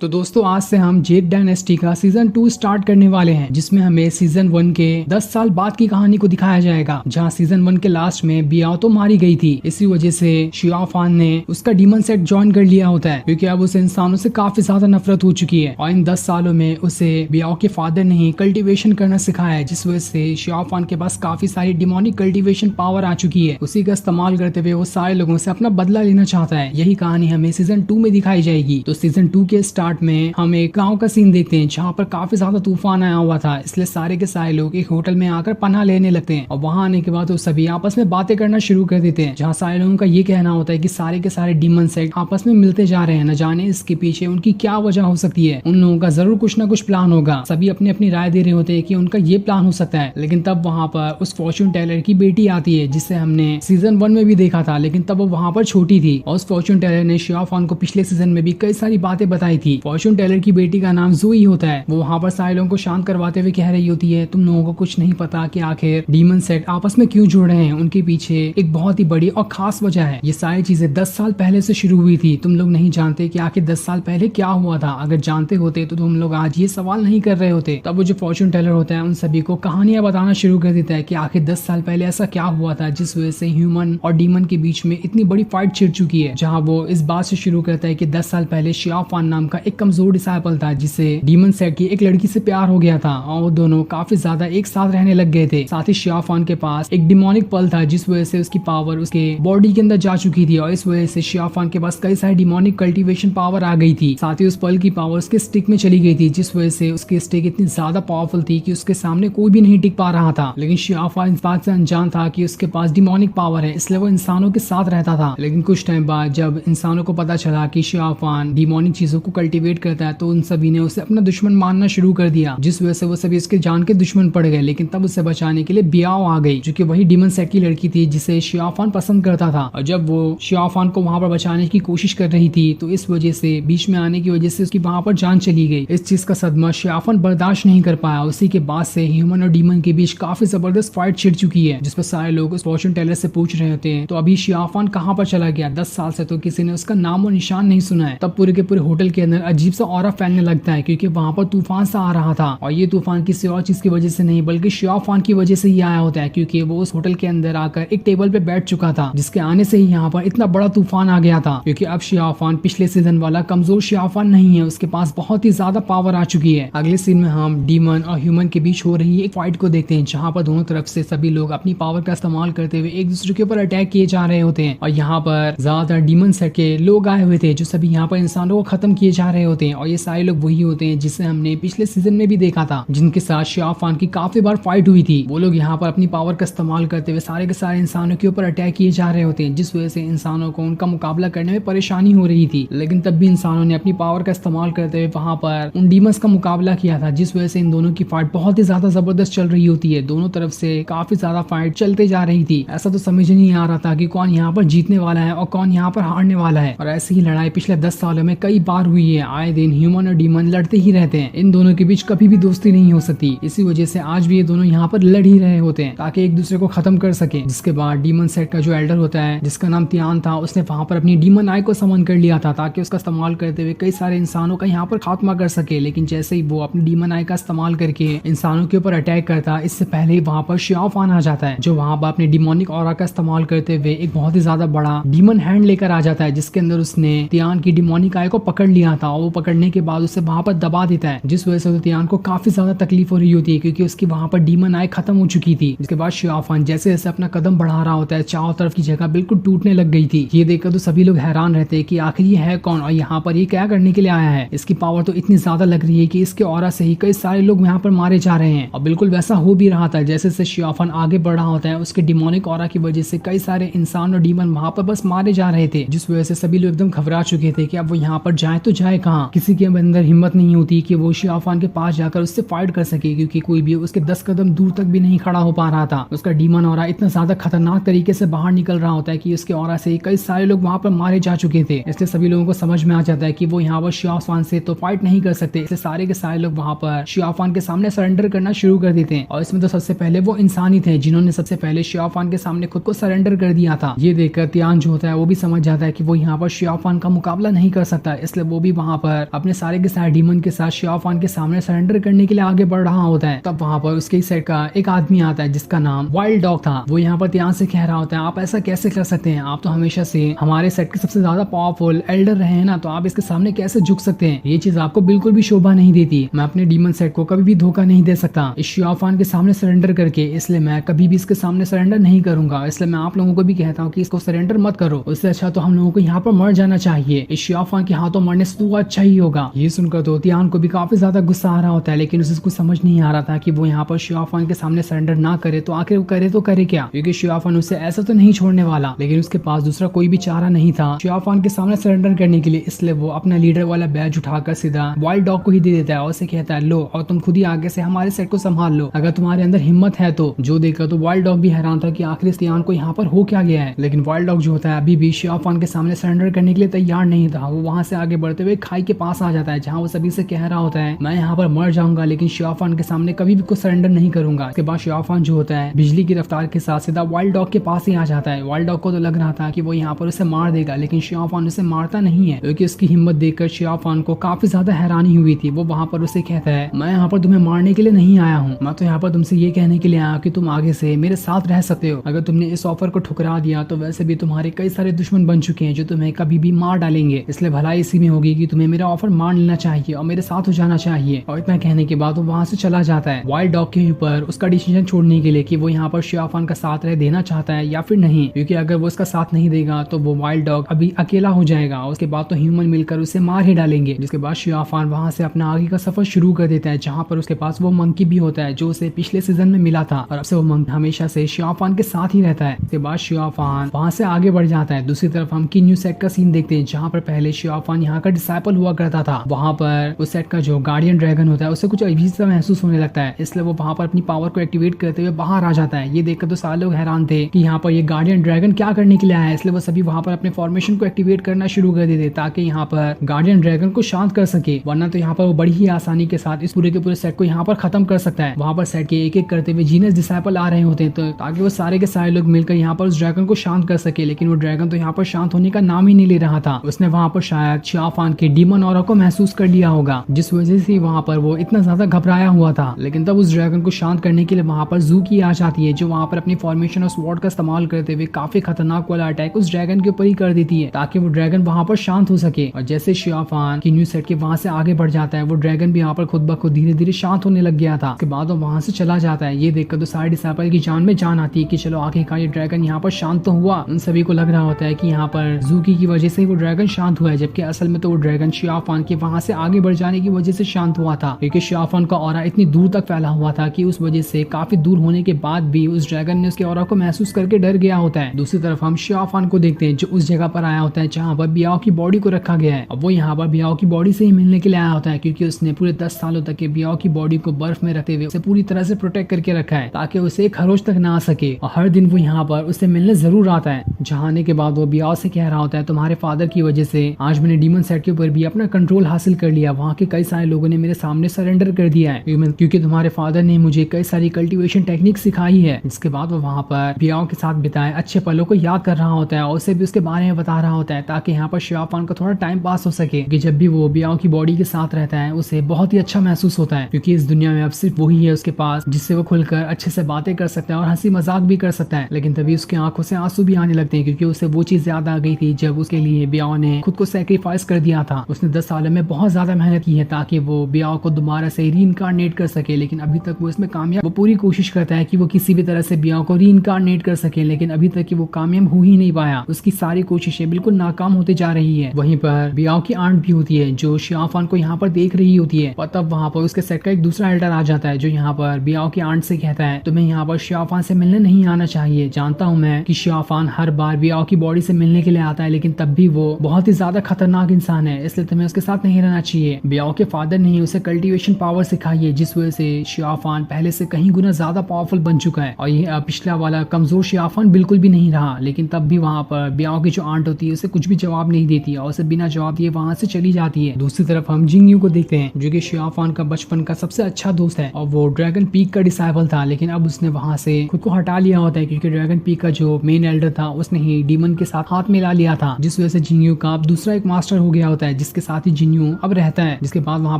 तो दोस्तों आज से हम जेड डायनेस्टी का सीजन 2 स्टार्ट करने वाले हैं, जिसमें हमें सीजन 1 के 10 साल बाद की कहानी को दिखाया जाएगा। जहां सीजन 1 के लास्ट में बियाओ तो मारी गई थी। इसी वजह से शियाओ फान ने उसका डीमन सेट ज्वाइन कर लिया होता है, क्योंकि अब उसे इंसानों से काफी ज्यादा नफरत हो चुकी है। और इन 10 सालों में उसे बियाओ के फादर ने ही कल्टिवेशन करना सिखाया है, जिस वजह से शियाओ फान के पास काफी सारी डिमोनिक कल्टिवेशन पावर आ चुकी है। उसी का इस्तेमाल करते हुए वो सारे लोगों से अपना बदला लेना चाहता है। यही कहानी हमें सीजन 2 में दिखाई जाएगी। तो सीजन 2 के स्टार्ट में हम एक गांव का सीन देखते हैं, जहां पर काफी ज्यादा तूफान आया हुआ था। इसलिए सारे के सारे लोग एक होटल में आकर पनाह लेने लगते हैं। और वहां आने के बाद वो सभी आपस में बातें करना शुरू कर देते हैं, जहां सारे लोगों का ये कहना होता है कि सारे के सारे डीमन सेट आपस में मिलते जा रहे हैं। न जाने इसके पीछे उनकी क्या वजह हो सकती है। उन लोगों का जरूर कुछ ना कुछ प्लान होगा। सभी अपनी अपनी राय दे रहे होते हैं कि उनका ये प्लान हो सकता है। लेकिन तब वहां पर उस फॉर्च्यून टेलर की बेटी आती है, जिसे हमने सीजन 1 में भी देखा था, लेकिन तब वो वहां पर छोटी थी। और उस फॉर्च्यून टेलर ने शियाओ फान को पिछले सीजन में भी कई सारी बातें बताई थी। फॉर्च्यून टेलर की बेटी का नाम ज़ोई होता है। वो वहाँ पर सारे लोगों को शांत करवाते हुए कह रही होती है, तुम लोगों को कुछ नहीं पता कि आखिर डीमन सेट आपस में क्यों जुड़ रहे हैं। उनके पीछे एक बहुत ही बड़ी और खास वजह है। ये सारी चीजें 10 साल पहले से शुरू हुई थी। तुम लोग नहीं जानते कि आखिर 10 साल पहले क्या हुआ था। अगर जानते होते तो तुम लोग आज ये सवाल नहीं कर रहे होते। तब वो जो फॉर्च्यून टेलर होता है उन सभी को कहानियां बताना शुरू कर देता है कि आखिर 10 साल पहले ऐसा क्या हुआ था, जिस वजह से ह्यूमन और डीमन के बीच में इतनी बड़ी फाइट छिड़ चुकी है। जहाँ वो इस बात से शुरू करता है कि 10 साल पहले शियाओ फान नाम का एक कमजोर डिसाइपल था, जिसे डीमन सेट की एक लड़की से प्यार हो गया था। और वो दोनों काफी ज्यादा एक साथ रहने लग गए थे। साथ ही शियाओ फान के पास एक डिमोनिक पल था, जिस वजह से उसकी पावर उसके बॉडी के अंदर जा चुकी थी। और इस वजह से शियाओ फान के पास कई सारी डिमोनिक कल्टीवेशन पावर आ गई थी। साथ ही उस पल की पावर उसके स्टिक में चली गई थी, जिस वजह से उसकी स्टिक इतनी ज्यादा पावरफुल थी कि उसके सामने कोई भी नहीं टिक पा रहा था। लेकिन शियाओ फान इस बात से अनजान था कि उसके पास डिमोनिक पावर है, इसलिए वो इंसानों के साथ रहता था। लेकिन कुछ टाइम बाद जब इंसानों को पता चला कि शियाओ फान डिमोनिक चीजों को कल्टीवेट करता है, तो उन सभी ने उसे अपना दुश्मन मानना शुरू कर दिया, जिस वजह से वो सभी इसके जान के दुश्मन पड़ गए। लेकिन तब उसे बचाने के लिए बियाओ आ गई, जो कि वही डीमन सेट की लड़की थी जिसे शियाओ फान पसंद करता था। और जब वो शियाओ फान को वहां पर बचाने की कोशिश कर रही थी, तो इस वजह से बीच में आने की वजह से उसकी वहां पर जान चली गई। इस चीज का सदमा शियाओ फान बर्दाश्त नहीं कर पाया। उसी के बाद से ह्यूमन और डीमन के बीच काफी जबरदस्त फाइट छिड़ चुकी है, जिस पर सारे लोग उस फॉर्च्यून टेलर से पूछ रहे होते हैं, तो अभी शियाओ फान कहाँ पर चला गया। 10 साल से तो किसी ने उसका नाम और निशान नहीं सुना है। तब पूरे के पूरे होटल के अंदर अजीब सा ऑरा फैलने लगता है, क्योंकि वहां पर तूफान सा आ रहा था। और ये तूफान किसी और चीज की वजह से नहीं, बल्कि शियाओ फान की वजह से ही आया होता है, क्योंकि वो उस होटल के अंदर आकर एक टेबल पे बैठ चुका था, जिसके आने से ही यहाँ पर इतना बड़ा तूफान आ गया था। क्योंकि अब शियाओ फान पिछले सीजन वाला कमजोर शियाओ फान नहीं है, उसके पास बहुत ही ज्यादा पावर आ चुकी है। अगले सीन में हम डीमन और ह्यूमन के बीच हो रही एक फाइट को देखते हैं, जहाँ पर दोनों तरफ से सभी लोग अपनी पावर का इस्तेमाल करते हुए एक दूसरे के ऊपर अटैक किए जा रहे होते हैं। और यहाँ पर ज्यादातर डीमन सेट के लोग आए हुए थे, जो सभी यहाँ पर इंसानों को खत्म किए जा रहे होते हैं। और ये सारे लोग वही होते हैं जिसे हमने पिछले सीजन में भी देखा था, जिनके साथ शियाओ फान की काफी बार फाइट हुई थी। वो लोग यहाँ पर अपनी पावर का इस्तेमाल करते हुए सारे के सारे इंसानों के ऊपर अटैक किए जा रहे होते हैं, जिस वजह से इंसानों को उनका मुकाबला करने में परेशानी हो रही थी। लेकिन तब भी इंसानों ने अपनी पावर का इस्तेमाल करते हुए वहां पर उन डीमंस का मुकाबला किया था, जिस वजह से इन दोनों की फाइट बहुत ही ज्यादा जबरदस्त चल रही होती है। दोनों तरफ से काफी ज्यादा फाइट चलते जा रही थी। ऐसा तो समझ नहीं आ रहा था कि कौन यहाँ पर जीतने वाला है और कौन यहाँ पर हारने वाला है। और ऐसी ही लड़ाई पिछले 10 सालों में कई बार हुई है। आए दिन ह्यूमन और डीमन लड़ते ही रहते हैं। इन दोनों के बीच कभी भी दोस्ती नहीं हो सकती। इसी वजह से आज भी ये दोनों यहाँ पर लड़ ही रहे होते हैं, ताकि एक दूसरे को खत्म कर सके। जिसके बाद डीमन सेट का जो एल्डर होता है, जिसका नाम तियान था, उसने वहां पर अपनी डीमन आई को समन कर लिया था, ताकि उसका इस्तेमाल करते हुए कई सारे इंसानों का यहाँ पर खात्मा कर सके। लेकिन जैसे ही वो अपनी डीमन आई का इस्तेमाल करके इंसानों के ऊपर अटैक करता, इससे पहले ही वहां पर शियाओ फान आ जाता है, जो वहां पर अपने डिमोनिक ऑरा का इस्तेमाल करते हुए एक बहुत ही ज्यादा बड़ा डीमन हैंड लेकर आ जाता है, जिसके अंदर उसने तियान की डिमोनिक आई को पकड़ लिया था। और वो पकड़ने के बाद उसे वहां पर दबा देता है, जिस वजह से तियान को काफी ज्यादा तकलीफ हो रही होती है, क्योंकि उसकी वहां पर डीमन आई खत्म हो चुकी थी। इसके बाद शियाओ फान जैसे जैसे अपना कदम बढ़ा रहा होता है, चारों तरफ की जगह बिल्कुल टूटने लग गई थी। ये देखकर तो सभी लोग हैरान रहते हैं कि आखिर ये है कौन और यहाँ पर ये क्या करने के लिए आया है। इसकी पावर तो इतनी ज्यादा लग रही है कि इसके ऑरा से ही कई सारे लोग यहाँ पर मारे जा रहे हैं। और बिल्कुल वैसा हो भी रहा था। जैसे जैसे शियाओ फान आगे बढ़ रहा होता है, उसके डिमोनिक ऑरा की वजह से कई सारे इंसान और डीमन वहां पर बस मारे जा रहे थे, जिस वजह से सभी लोग एकदम घबरा चुके थे कि अब वो यहाँ पर जाए तो जाए कहाँ। किसी के अंदर हिम्मत नहीं होती कि वो शियाओ फान के पास जाकर उससे फाइट कर सके, क्योंकि कोई भी उसके 10 कदम दूर तक भी नहीं खड़ा हो पा रहा था। उसका डीमन ऑरा इतना ज्यादा खतरनाक तरीके से बाहर निकल रहा होता है कि उसके ऑरा से कई सारे लोग वहां पर मारे जा चुके थे। इसलिए सभी लोगों को समझ में आ जाता है कि वो यहाँ पर शियाओ फान से तो फाइट नहीं कर सकते। इसलिए सारे के सारे लोग वहां पर शियाओ फान के सामने सरेंडर करना शुरू कर देते हैं। और इसमें तो सबसे पहले वो इंसान ही थे जिन्होंने सबसे पहले शियाओ फान के सामने खुद को सरेंडर कर दिया था। ये देखकर तियान जो होता है वो भी समझ जाता है कि वो यहाँ पर शियाओ फान का मुकाबला नहीं कर सकता, इसलिए वो भी वहां वहाँ पर अपने सारे के सारे डीमन के साथ शियाफान के सामने सरेंडर करने के लिए आगे बढ़ रहा होता है। तब वहाँ पर उसके सेट का एक आदमी आता है जिसका नाम वाइल्ड डॉग था। वो यहाँ पर ध्यान से कह रहा होता है, आप ऐसा कैसे कर सकते हैं, आप तो हमेशा से हमारे सेट के सबसे ज्यादा पावरफुल एल्डर रहे हैं ना, तो आप इसके सामने कैसे झुक सकते हैं, ये चीज आपको बिल्कुल भी शोभा नहीं देती। मैं अपने डीमन सेट को कभी भी धोखा नहीं दे सकता इस शियाफान के सामने सरेंडर करके, इसलिए मैं कभी भी इसके सामने सरेंडर नहीं करूंगा। इसलिए मैं आप लोगों को भी कहता हूँ कि इसको सरेंडर मत करो, उससे अच्छा तो हम लोगों को यहाँ पर मर जाना चाहिए। इस शियाफान के हाथों मरने से तो अच्छा ही होगा। ये सुनकर तो तियान को भी काफी ज्यादा गुस्सा आ रहा होता है, लेकिन उसे कुछ समझ नहीं आ रहा था कि वो यहाँ पर शियाफान के सामने सरेंडर ना करे तो आखिर वो करे तो करे क्या, क्योंकि शियाफान उसे ऐसा तो नहीं छोड़ने वाला। लेकिन उसके पास दूसरा कोई भी चारा नहीं था शियाफान के सामने सरेंडर करने के लिए, इसलिए वो अपना लीडर वाला बैज उठाकर सीधा वाइल्ड डॉग को ही दे देता है और उसे कहता है, लो और तुम खुद ही आगे से हमारे सेट को संभाल लो, अगर तुम्हारे अंदर हिम्मत है तो। जो देखा तो वाइल्ड डॉग भी हैरान था कि आखिर तियान को यहाँ पर हो क्या गया है, लेकिन वाइल्ड डॉग जो होता है अभी भी शियाफान के सामने सरेंडर करने के लिए तैयार नहीं था। वो वहां से आगे बढ़ते हुए खाई के पास आ जाता है जहाँ वो सभी से कह रहा होता है, मैं यहाँ पर मर जाऊंगा लेकिन शियाफान के सामने कभी भी कुछ सरेंडर नहीं करूंगा। इसके बाद शियाफान जो होता है बिजली की रफ्तार के साथ सीधा वाइल्ड डॉग के पास ही आ जाता है। वाइल्ड डॉग को तो लग रहा था कि वो यहाँ पर उसे मार देगा, लेकिन शियाफान उसे मारता नहीं है, क्योंकि उसकी हिम्मत देखकर शियाफान को काफी ज्यादा हैरानी हुई थी। वो वहाँ पर उसे कहता है, मैं यहाँ पर तुम्हें मारने के लिए नहीं आया हूँ, मैं तो यहाँ पर तुमसे ये कहने के लिए आया कि तुम आगे से मेरे साथ रह सकते हो। अगर तुमने इस ऑफर को ठुकरा दिया तो वैसे भी तुम्हारे कई सारे दुश्मन बन चुके हैं जो तुम्हें कभी भी मार डालेंगे, इसलिए भलाई इसी में होगी कि तुम्हें मेरा ऑफर मान लेना चाहिए और मेरे साथ हो जाना चाहिए। और इतना कहने के बाद वो वहां से चला जाता है वाइल्ड डॉग के ऊपर उसका डिसीजन छोड़ने के लिए कि वो यहाँ पर शियाफान का साथ रह देना चाहता है या फिर नहीं, क्योंकि अगर वो उसका साथ नहीं देगा तो वो वाइल्ड डॉग अभी अकेला हो जाएगा, उसके बाद तो ह्यूमन मिलकर उसे मार ही डालेंगे। जिसके बाद शियाफान वहां से अपना आगे का सफर शुरू कर देता है, जहाँ पर उसके पास वो मंकी भी होता है जो उसे पिछले सीजन में मिला था, और अब से वो मंकी हमेशा से शियाफान के साथ ही रहता है। उसके बाद शियाफान वहां से आगे बढ़ जाता है। दूसरी तरफ हम की न्यू सेट का सीन देखते हैं, जहाँ पर पहले शियाफान यहाँ का डिसाइपल हुआ करता था। वहाँ पर उस सेट का जो गार्डियन ड्रैगन होता है उसे कुछ अजीब सा महसूस होने लगता है, इसलिए वो वहाँ पर अपनी पावर को एक्टिवेट करते हुए बाहर आ जाता है। ये देखकर तो सारे लोग हैरान थे कि यहाँ पर ये गार्डियन ड्रैगन क्या करने के लिए आया है, इसलिए वो सभी वहाँ पर अपने फॉर्मेशन को एक्टिवेट करना शुरू कर देते ताकि यहाँ पर गार्डियन ड्रैगन को शांत कर सके, वरना तो यहाँ पर वो बड़ी ही आसानी के साथ इस पूरे के पूरे सेट को यहाँ पर खत्म कर सकता है। वहाँ पर सेट के एक एक करते हुए जीनस डिसाइपल आ रहे होते हैं तो ताकि वो सारे के सारे लोग मिलकर यहाँ पर उस ड्रैगन को शांत कर सके, लेकिन वो ड्रैगन तो यहाँ पर शांत होने का नाम ही नहीं ले रहा था। उसने वहाँ पर शायद शियाफान के डीमन ऑरा को महसूस कर लिया होगा, जिस वजह से वहाँ पर वो इतना ज्यादा घबराया हुआ था। लेकिन तब उस ड्रैगन को शांत करने के लिए वहाँ पर जूकी आ जाती है, जो वहाँ पर अपनी फॉर्मेशन और स्वॉर्ड का इस्तेमाल करते हुए काफी खतरनाक वाला अटैक उस ड्रैगन के ऊपर ही कर देती है ताकि वो ड्रैगन वहाँ पर शांत हो सके। और जैसे शियाफान की न्यू सेट के वहाँ से आगे बढ़ जाता है, वो ड्रैगन भी यहाँ पर खुद ब खुद धीरे धीरे शांत होने लग गया था। उसके बाद वो वहाँ से चला जाता है। ये देखकर तो सारे डिसाइपल की जान में जान आती है कि चलो आखिरकार ये ड्रैगन यहाँ पर शांत तो हुआ। उन सभी को लग रहा होता है कि यहाँ पर जूकी की वजह से वो ड्रैगन शांत हुआ है, जबकि असल में तो वो ड्रैगन शियाफान के वहाँ से आगे बढ़ जाने की वजह से शांत हुआ था, क्योंकि शियाफान का ऑरा इतनी दूर तक फैला हुआ था कि उस वजह से काफी दूर होने के बाद भी उस ड्रैगन ने उसके ऑरा को महसूस करके डर गया होता है। दूसरी तरफ हम शियाफान को देखते हैं जो उस जगह पर आया होता है जहाँ पर बियाओ की बॉडी को रखा गया है। अब वो यहाँ पर बियाओ की बॉडी से ही मिलने के लिए आया होता है, क्योंकि उसने पूरे 10 सालों तक के बियाओ की बॉडी को बर्फ में रखते हुए उसे पूरी तरह से प्रोटेक्ट करके रखा है ताकि उसे खरोच तक ना आ सके। और हर दिन वो यहाँ पर उससे मिलने जरूर आता है। जहाँ आने के बाद वो बियाओ से कह रहा होता है, तुम्हारे फादर की वजह से आज मैंने डीमन सेट के ऊपर भी अपना कंट्रोल हासिल कर लिया। वहाँ के कई सारे लोगों ने मेरे सामने सरेंडर कर दिया है, क्योंकि तुम्हारे फादर ने मुझे कई सारी कल्टीवेशन टेक्निक सिखाई है। इसके बाद वो वहाँ पर बियाओ के साथ बिताए अच्छे पलों को याद कर रहा होता है और उसे भी उसके बारे में बता रहा होता है ताकि यहाँ पर शियाफान का थोड़ा टाइम पास हो सके। कि जब भी वो बियाओ की बॉडी के साथ रहता है उसे बहुत ही अच्छा महसूस होता है, क्योंकि इस दुनिया में अब सिर्फ वही है उसके पास जिससे वो खुलकर अच्छे से बातें कर सकता है और हंसी मजाक भी कर सकता है। लेकिन तभी उसकी आंखों से आंसू भी आने लगते हैं, क्योंकि उसे वो चीज याद आ गई थी जब उसके लिए बियाओ ने खुद को सैक्रिफाइस कर दिया था। उसने 10 सालों में बहुत ज्यादा मेहनत की है ताकि वो बियाओ को दोबारा से रीइंकार्नेट कर सके, लेकिन अभी तक वो इसमें कामयाब, वो पूरी कोशिश करता है कि वो किसी भी तरह से बियाओ को रीइंकार्नेट कर सके, लेकिन अभी तक कि वो कामयाब हो ही नहीं पाया। उसकी सारी कोशिशें बिल्कुल नाकाम होते जा रही है। वहीं पर बियाओ की आंट भी होती है जो शियाफान को यहाँ पर देख रही होती है, और तब वहाँ पर उसके सेट का एक दूसरा एल्डर आ जाता है जो यहाँ पर बियाओ की आंट से कहता है, तुम्हें यहाँ पर शियाफान से मिलने नहीं आना चाहिए। जानता हूँ मैं कि शियाफान हर बार बियाओ की बॉडी से मिलने के लिए आता है, लेकिन तब भी वो बहुत ही ज्यादा खतरनाक इंसान है, इसलिए तुम्हें उसके साथ नहीं रहना चाहिए। बियाओ के फादर ने उसे कल्टीवेशन पावर सिखाई है, जिस वजह से शियाफान पहले से कहीं गुना ज्यादा पावरफुल बन चुका है, और ये पिछला वाला कमजोर शियाफान बिल्कुल भी नहीं रहा। लेकिन तब भी वहाँ पर बियाओ की जो आंट होती है उसे कुछ भी जवाब नहीं देती और उसे बिना जवाब दिए वहाँ से चली जाती है। दूसरी तरफ हम जिंगयू को देखते हैं जो कि शियाफान का बचपन का सबसे अच्छा दोस्त है और वो ड्रैगन पीक का डिसाइबल था, लेकिन अब उसने वहाँ से खुद को हटा लिया होता है क्योंकि ड्रैगन पीक का जो मेन एल्डर था उसने ही डीमन के साथ हाथ मिला लिया था, जिस वजह से जिंगयू का अब दूसरा एक मास्टर हो गया होता है जिसके साथ ही जिन्यू अब रहता है। जिसके बाद वहाँ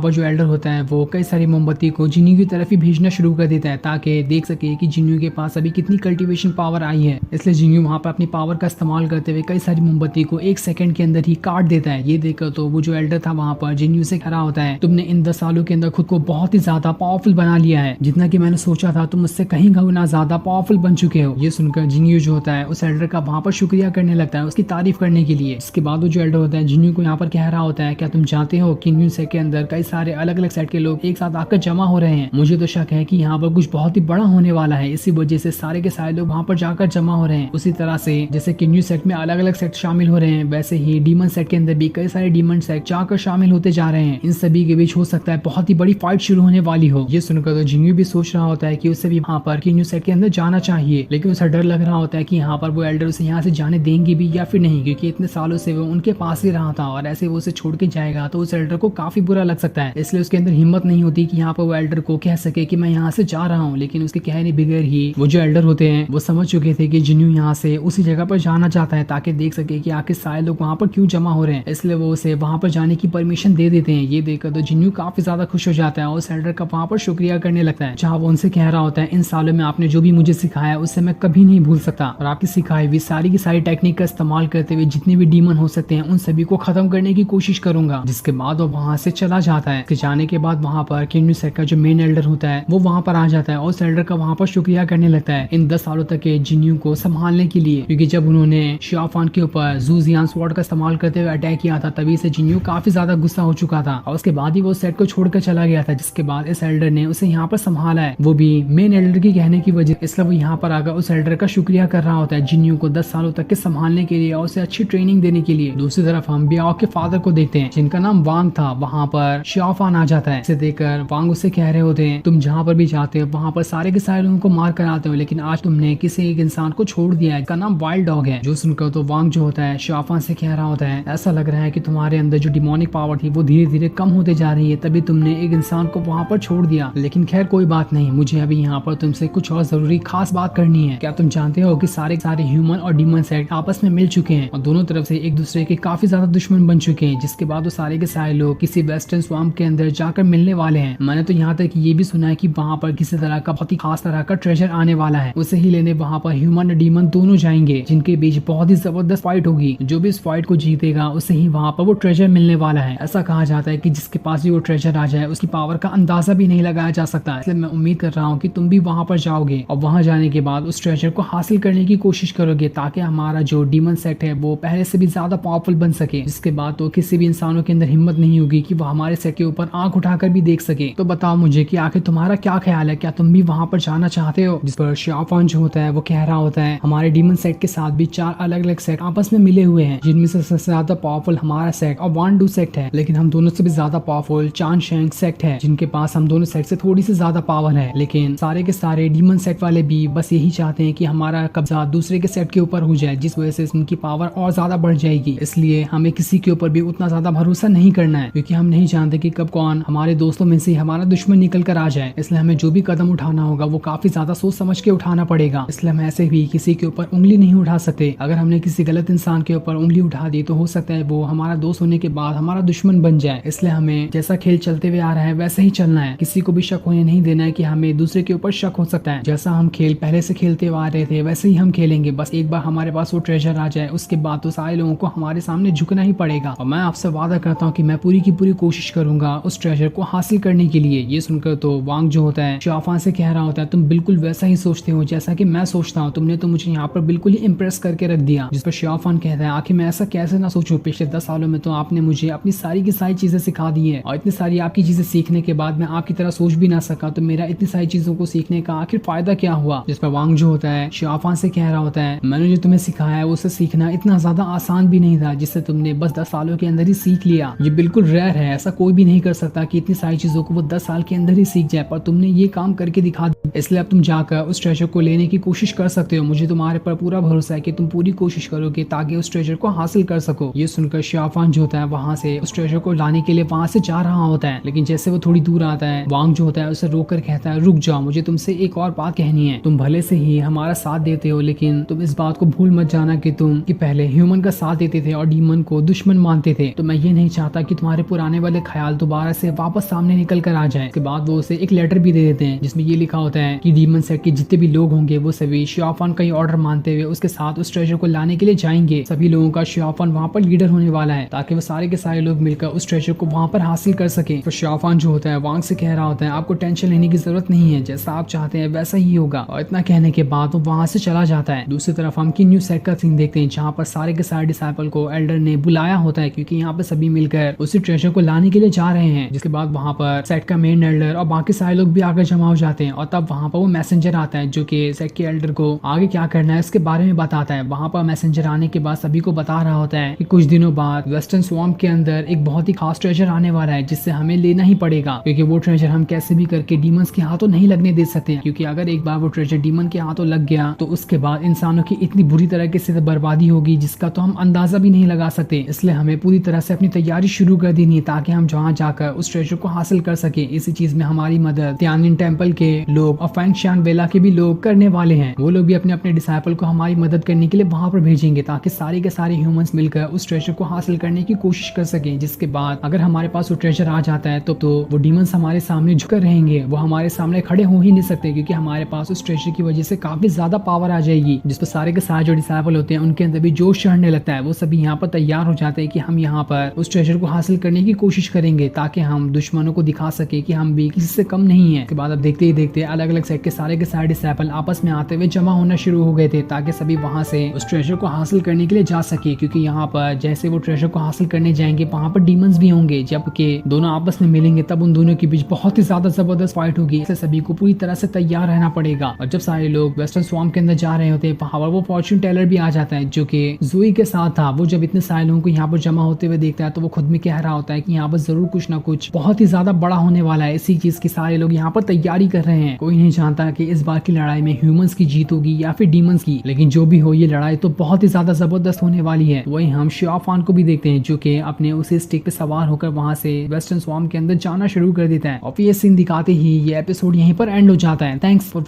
पर जो एल्डर होता है वो कई सारी मोमबत्ती को जिन्यू की तरफ ही भेजना शुरू कर देता है ताकि देख सके कि जिन्यू के पास अभी कितनी कल्टीवेशन पावर आई है। इसलिए जिन्यू वहाँ पर अपनी पावर का इस्तेमाल करते हुए कई सारी मोमबत्ती को 1 सेकंड के अंदर ही काट देता है। ये देखकर तो वो जो एल्डर था वहाँ पर जिन्यू से खड़ा होता है, तुमने इन 10 सालों के अंदर खुद को बहुत ही ज्यादा पावरफुल बना लिया है, जितना कि मैंने सोचा था तुम मुझसे कहीं गुना ज्यादा पावरफुल बन चुके हो। ये सुनकर जिन्यू जो होता है उस एल्डर का वहाँ पर शुक्रिया करने लगता है, उसकी तारीफ करने के लिए। इसके बाद वो जो एल्डर होता है जिन्यू को यहाँ पर कह रहा होता है, क्या तुम जानते हो कि न्यू सेट के अंदर कई सारे अलग अलग सेट के लोग एक साथ आकर जमा हो रहे हैं। मुझे तो शक है कि यहाँ पर कुछ बहुत ही बड़ा होने वाला है, इसी वजह से सारे के सारे लोग वहाँ पर जाकर जमा हो रहे हैं। उसी तरह से जैसे कि न्यू सेट में अलग अलग सेट शामिल हो रहे हैं, वैसे ही डीमन सेट के अंदर भी कई सारे डीमन सेट जाकर शामिल होते जा रहे हैं। इन सभी के बीच हो सकता है बहुत ही बड़ी फाइट शुरू होने वाली हो। ये सुनकर तो जिन्यू भी सोच रहा होता है कि उसे भी वहाँ पर न्यू सेट के अंदर जाना चाहिए, लेकिन उसे डर लग रहा होता है कि यहाँ पर वो एल्डर उसे यहाँ से जाने देंगे भी या फिर नहीं, क्योंकि इतने सालों से वो उनके पास ही रहा था और ऐसे वो उसे छोड़ के जाएगा तो उस एल्डर को काफी बुरा लग सकता है। इसलिए उसके अंदर हिम्मत नहीं होती कि यहाँ पर वो एल्डर को कह सके कि मैं यहाँ से जा रहा हूँ। लेकिन उसके कहने बगैर ही वो जो एल्डर होते हैं वो समझ चुके थे कि जिन्यू यहाँ से उसी जगह पर जाना चाहता है ताकि देख सके कि आखिर सारे लोग वहाँ पर क्यों जमा हो रहे हैं। इसलिए वो उसे वहाँ पर जाने की परमिशन दे देते हैं। ये देखकर तो जिन्यू काफी ज्यादा खुश हो जाता है और उस एल्डर का वहाँ पर शुक्रिया करने लगता है, जहाँ वो उनसे कह रहा होता है, इन सालों में आपने जो भी मुझे सिखाया उससे मैं कभी नहीं भूल सकता और आपकी सिखाई हुई सारी की सारी टेक्निक का इस्तेमाल करते हुए जितने भी डीमन हो सकते हैं उन सभी को खत्म करने की कोशिश करूंगा। जिसके बाद वो वहाँ से चला जाता है। उसके जाने के बाद वहाँ पर न्यू सेट का जो मेन एल्डर होता है वो वहाँ पर आ जाता है और उस एल्डर का वहाँ पर शुक्रिया करने लगता है इन 10 सालों तक के जिन्यू को संभालने के लिए, क्योंकि जब उन्होंने शियाफान के ऊपर जू जियान स्वॉर्ड का इस्तेमाल करते हुए अटैक किया था तभी से जिन्यू काफी ज्यादा गुस्सा हो चुका था और उसके बाद ही वो सेट को छोड़कर चला गया था। जिसके बाद इस एल्डर ने उसे यहाँ पर संभाला है, वो भी मेन एल्डर की कहने की वजह। इसलिए वो यहाँ पर आकर उस एल्डर का शुक्रिया कर रहा होता है जिन्यू को 10 सालों तक के संभालने के लिए और उसे अच्छी ट्रेनिंग देने के लिए। दूसरी तरफ हम बियाओ के फादर को देखते हैं जिनका नाम वांग था। वहाँ पर शियाफान आ जाता है। इसे देखकर वांग उसे कह रहे होते हैं, तुम जहाँ पर भी जाते हो वहाँ पर सारे के सारे लोगों को मार कर आते हो, लेकिन आज तुमने किसी एक इंसान को छोड़ दिया है, इसका नाम वाइल्ड डॉग है। जो सुनकर तो वांग जो होता है शियाफान से कह रहा होता है, ऐसा लग रहा है कि तुम्हारे अंदर जो डिमोनिक पावर थी वो धीरे धीरे कम होते जा रही है, तभी तुमने एक इंसान को वहाँ पर छोड़ दिया। लेकिन खैर कोई बात नहीं, मुझे अभी यहाँ पर तुमसे कुछ और जरूरी खास बात करनी है। क्या तुम जानते हो कि सारे ह्यूमन और डीमन सेट आपस में मिल चुके हैं और दोनों तरफ से एक दूसरे के काफी ज्यादा दुश्मन बन चुके हैं। जिसके बाद वो सारे के सारे लोग किसी वेस्टर्न स्वाम्प के अंदर जाकर मिलने वाले हैं। मैंने तो यहाँ तक ये भी सुना है कि वहाँ पर किसी तरह का बहुत ही खास तरह का ट्रेजर आने वाला है, उसे ही लेने वहाँ पर ह्यूमन और डीमन दोनों जाएंगे, जिनके बीच बहुत ही जबरदस्त फाइट होगी। जो भी इस फाइट को जीतेगा उसे ही वहाँ पर वो ट्रेजर मिलने वाला है। ऐसा कहा जाता है कि जिसके पास भी वो ट्रेजर आ जाए उसकी पावर का अंदाजा भी नहीं लगाया जा सकता। इसलिए मैं उम्मीद कर रहा हूँ कि तुम भी वहाँ पर जाओगे और वहाँ जाने के बाद उस ट्रेजर को हासिल करने की कोशिश करोगे ताकि हमारा जो डीमन सेट है वो पहले से भी ज्यादा पावरफुल बन सके। जिसके बाद तो किसी भी इंसानों के अंदर हिम्मत नहीं होगी कि वो हमारे सेट के ऊपर आंख उठाकर भी देख सके। तो बताओ मुझे कि आखिर तुम्हारा क्या ख्याल है, क्या तुम भी वहाँ पर जाना चाहते हो? जिस पर शियाफान जो होता है वो कह रहा होता है, हमारे डीमन सेट के साथ भी 4 अलग अलग सेट आपस में मिले हुए हैं, जिनमें से सबसे ज्यादा पावरफुल हमारा सेट और वांडू सेट है, लेकिन हम दोनों से भी ज्यादा पावरफुल चान शेंग सेट है, जिनके पास हम दोनों सेट से थोड़ी सी ज्यादा पावर है। लेकिन सारे के सारे डीमन सेट वाले भी बस यही चाहते हैं कि हमारा कब्जा दूसरे के सेट के ऊपर हो जाए, जिस वजह से उनकी पावर और ज्यादा बढ़ जाएगी। इसलिए हमें किसी के ऊपर भी उतना ज्यादा भरोसा नहीं करना है, क्योंकि हम नहीं जानते कि कब कौन हमारे दोस्तों में से हमारा दुश्मन निकल कर आ जाए। इसलिए हमें जो भी कदम उठाना होगा वो काफी ज्यादा सोच समझ के उठाना पड़ेगा। इसलिए हम ऐसे भी किसी के ऊपर उंगली नहीं उठा सकते। अगर हमने किसी गलत इंसान के ऊपर उंगली उठा दी तो हो सकता है वो हमारा दोस्त होने के बाद हमारा दुश्मन बन जाए। इसलिए हमें जैसा खेल चलते हुए आ रहा है वैसे ही चलना है, किसी को भी शक होने नहीं देना है कि हमें दूसरे के ऊपर शक हो सकता है। जैसा हम खेल पहले से खेलते हुए आ रहे थे वैसे ही हम खेलेंगे। बस एक बार हमारे पास वो ट्रेजर आ जाए उसके बाद तो सारे लोगों को हमारे सामने झुकना ही पड़ेगा। और मैं आपसे वादा करता हूँ कि मैं पूरी की पूरी कोशिश करूंगा उस ट्रेजर को हासिल करने के लिए। ये सुनकर तो वांग जो होता है शियाफान से कह रहा होता है, तुम बिल्कुल वैसा ही सोचते हो जैसा कि मैं सोचता हूँ। तुमने तो मुझे यहाँ पर बिल्कुल ही इम्प्रेस करके रख दिया। जिस पर शियाफान कहता है, आखिर मैं ऐसा कैसे ना सोचूं, पिछले 10 सालों में तो आपने मुझे अपनी सारी की सारी चीजें सिखा दी है और इतनी सारी आपकी चीजें सीखने के बाद मैं आपकी तरह सोच भी ना सका, तो मेरा इतनी सारी चीजों को सीखने का आखिर फायदा क्या हुआ। जिस पर वांग जो होता है शियाफान से कह रहा होता है, मैंने जो तुम्हें सिखाया है उसे सीखना इतना ज्यादा आसान भी नहीं था जिससे तुमने बस 10 सालों के अंदर ही सीख लिया। ये बिल्कुल रेयर है, ऐसा कोई भी नहीं कर सकता कि इतनी सारी चीजों को वो 10 साल के अंदर ही सीख जाए, पर तुमने ये काम करके दिखा दिया। इसलिए अब तुम जाकर उस ट्रेजर को लेने की कोशिश कर सकते हो। मुझे तुम्हारे पर पूरा भरोसा है कि तुम पूरी कोशिश करोगे ताकि उस ट्रेजर को हासिल कर सको। ये सुनकर शियाफान जो होता है वहाँ से उस ट्रेजर को लाने के लिए वहाँ से जा रहा होता है, लेकिन जैसे वो थोड़ी दूर आता है वांग जो होता है उसे रोक कर कहता है, रुक जाओ, मुझे तुमसे एक और बात कहनी है। तुम भले से ही हमारा साथ देते हो, लेकिन तुम इस बात को भूल मत जाना कि तुम पहले ह्यूमन का साथ देते थे और डीमन को दुश्मन मानते थे। सकते। तो मैं ये नहीं चाहता कि तुम्हारे पुराने वाले ख्याल दोबारा से वापस सामने निकल कर आ जाए। उसके बाद वो उसे एक लेटर भी दे देते हैं जिसमें ये लिखा होता है कि डीमन सेट के जितने भी लोग होंगे वो सभी शियाफान का ही ऑर्डर मानते हुए उसके साथ उस ट्रेजर को लाने के लिए जाएंगे। सभी लोगों का शियाफान वहाँ पर लीडर होने वाला है ताकि वो सारे के सारे लोग मिलकर उस ट्रेजर को वहाँ पर हासिल कर सके। तो शियाफान जो होता है वांग से कह रहा होता है आपको टेंशन लेने की जरूरत नहीं है, जैसा आप चाहते हैं वैसा ही होगा। और इतना कहने के बाद वो वहाँ से चला जाता है। दूसरी तरफ हम की न्यू सेट का सीन देखते हैं जहाँ पर सारे के सारे डिसाइपल को एल्डर ने बुलाया होता है क्योंकि यहाँ पर सभी मिलकर उसी ट्रेजर को लाने के लिए जा रहे हैं। जिसके बाद वहाँ पर सेट का मेन एल्डर और बाकी सारे लोग भी आकर जमा हो जाते हैं और तब वहाँ पर वो मैसेंजर आता है जो कि सेट के एल्डर को आगे क्या करना है इसके बारे में बताता है। वहाँ पर मैसेंजर आने के बाद सभी को बता रहा होता है कि कुछ दिनों बाद वेस्टर्न स्वैम्प के अंदर एक बहुत ही खास ट्रेजर आने वाला है जिससे हमें लेना ही पड़ेगा क्योंकि वो ट्रेजर हम कैसे भी करके डीमंस के हाथों नहीं लगने दे सकते, क्योंकि अगर एक बार वो ट्रेजर डीमन के हाथों लग गया तो उसके बाद इंसानों की इतनी बुरी तरह से बर्बादी होगी जिसका तो हम अंदाजा भी नहीं लगा सकते। इसलिए हमें पूरी तरह से अपनी तैयारी शुरू कर देनी है ताकि हम जहाँ जाकर उस ट्रेजर को हासिल कर सके। इसी चीज में हमारी मदद तियानजिन टेम्पल के लोग और फैंगशियान बेला के भी लोग करने वाले हैं। वो लोग भी अपने अपने डिसाइपल को हमारी मदद करने के लिए वहां पर भेजेंगे ताकि सारे के सारे ह्यूमंस मिलकर उस ट्रेजर को हासिल करने की कोशिश कर सके। जिसके बाद अगर हमारे पास वो ट्रेजर आ जाता है तो वो डीमंस हमारे सामने झुकर रहेंगे, वो हमारे सामने खड़े हो ही नहीं सकते क्योंकि हमारे पास उस ट्रेजर की वजह से काफी ज्यादा पावर आ जाएगी जिस पर सारे के सारे जो डिसाइपल होते हैं उनके अंदर भी जोश चढ़ने लगता है। वो सभी यहाँ पर तैयार हो जाते हैं कि हम यहाँ पर उस ट्रेजर को हासिल करने की कोशिश करेंगे ताकि हम दुश्मनों को दिखा सके कि हम भी किसी से कम नहीं है। उसके बाद अब देखते ही देखते अलग अलग सेट के सारे डिसाइपल आपस में आते हुए जमा होना शुरू हो गए थे ताकि सभी वहां से उस ट्रेजर को हासिल करने के लिए जा सके, क्योंकि यहाँ पर जैसे वो ट्रेजर को हासिल करने जाएंगे वहां पर डीमंस भी होंगे। जबकि दोनों आपस में मिलेंगे तब उन दोनों के बीच बहुत ही ज्यादा जबरदस्त फाइट होगी। इसलिए सभी को पूरी तरह से तैयार रहना पड़ेगा। और जब सारे लोग वेस्टर्न स्वैम्प के अंदर जा रहे होते हैं वहां पर वो फॉर्च्यून टेलर भी आ जाता है जो कि ज़ोई के साथ था। वो जब इतने सारे लोगों को यहाँ पर जमा होते हुए देखता है तो वो खुद में कह रहा होता है कि यहाँ पर जरूर कुछ ना कुछ बहुत ही ज्यादा बड़ा होने वाला है। इसी चीज की सारे लोग यहाँ पर तैयारी कर रहे हैं। कोई नहीं जानता कि इस बार की लड़ाई में ह्यूमंस की जीत होगी या फिर डीमंस की, लेकिन जो भी हो ये लड़ाई तो बहुत ही ज्यादा जबरदस्त होने वाली है। वही हम शियाफान को भी देखते हैं जो कि अपने उसी स्टिक पे सवार होकर वहां से वेस्टर्न स्वैम्प के अंदर जाना शुरू कर देता है। और ये सीन दिखाते ही ये एपिसोड यहीं पर एंड हो जाता है। Thanks for